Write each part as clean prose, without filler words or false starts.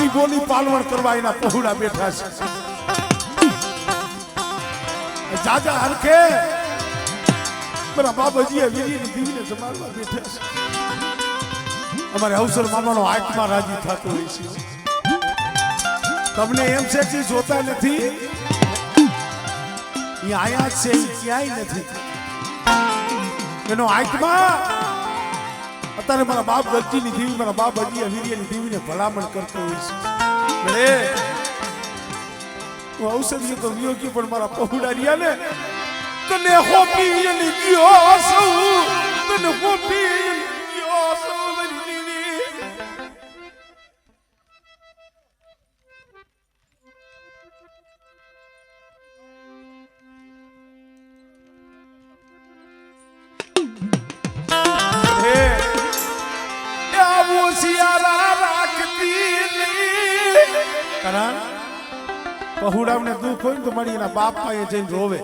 બાપની બોલી પાલવણ કરવા એના પહોળા બેઠા છે. જાજા હરખે મારા બાબાજીએ વીરીની દીવીને જમાડવા બેઠા છે. અમારે અવસર મામાનો આત્મા રાજી થતો હોય છે. તમને એમ છે કે જોતા નથી, એ આયા છે, ક્યાંય નથી. એનો આત્મા અત્યારે મારા બાપ ગલતીની દેવી, મારા બાપ અજીએ વીર્યની દેવીને ભલામણ કરતો હોય છે. હું ઔષધિ તો વિયોગી પણ મારા પહોળા રહ્યા ને તને હોપી એની ગયો સૌ, તને હોપી એની ગયો સૌ. પહોળાને દુઃખ હોય ને તો મારી એના બાપ પાસે જઈને રોવે,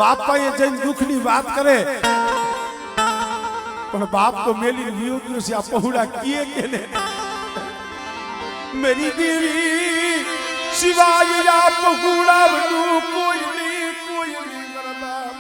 બાપ પાસે જઈને દુઃખની વાત કરે, પણ બાપ તો મેલી વિયોગ્યો છે. આ પહોળા કીએ કે ને મેરી દેવી સિવાય આ પહોળા બધું કોઈ નહીં, કોઈ નહીં. મારા બાપ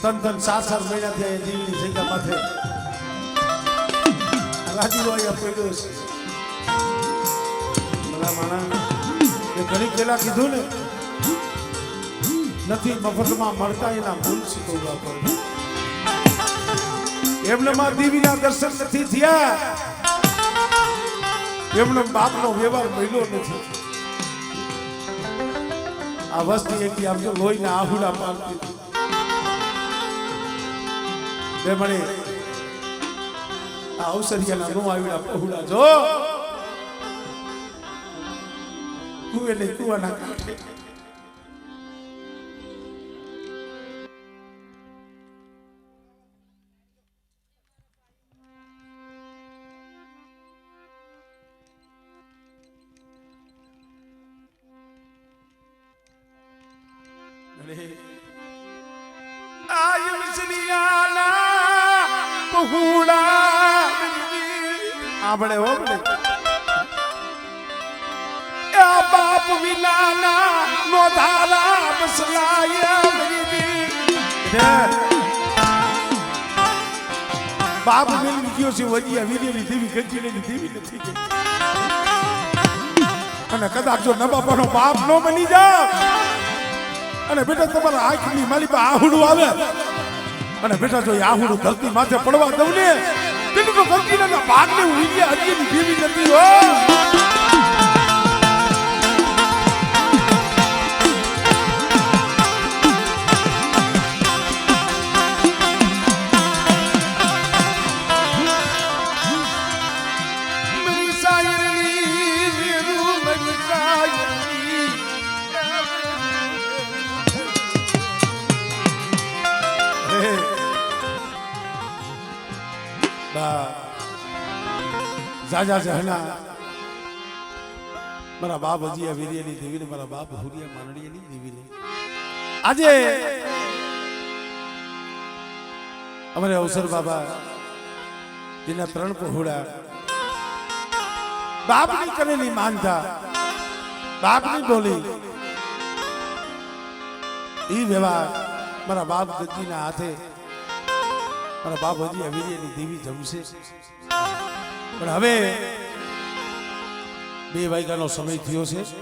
તન તન 4 મહિના થયા દીવીની જગ્યા માથે રાજી હોય પડ્યો છે. ભલા માણા એ ઘણી પેલા કીધું ને નથી મફતમાં મળતા એના ભૂલ શીખવવા પડે. એમને માં દેવીના દર્શન નથી થયા, એમને બાપનો વ્યવહાર મળ્યો નથી. આ વસ્તી એક આપજો લોહીના આહુડા પાડતી બે મળે. આ ઔષધિયાના નો આવીના પહોળા જો કુએ ને કુવાના કાંઠે આપણે હો બને આ બાપ વિનાના નો ધારા બસલાયા મરી બાપ મેલ ગયો છે વડિયા વીર્યની દેવી ગંજીની દેવી નથી ગઈ. અને કદાચ જો નબાપાનો બાપ નો બની જા અને બેટા તમારા આંખની માલી પર આહુડું આવે અને બેટા જો આહુડું ધરતી માથે પડવા દઉં ને તેનું તો ગંજીના ભાગને વીર્ય હજીની દેવી નથી હો. જાજા જહના મારા બાપ હજીયા વીર્યની દેવીને મારા બાપ હુરિયા માંડળીયાની દેવીને આજે અમારે અવસર બાબા જેના 3 પહોળા બાપની કરેલી માનતા બાપની બોલી ઈ વ્યવહાર મારા બાપ ગજીના હાથે મારા બાપ હજી વીર્યની દેવી જમશે પણ હવે 2 વાગ્યાનો સમય થયો છે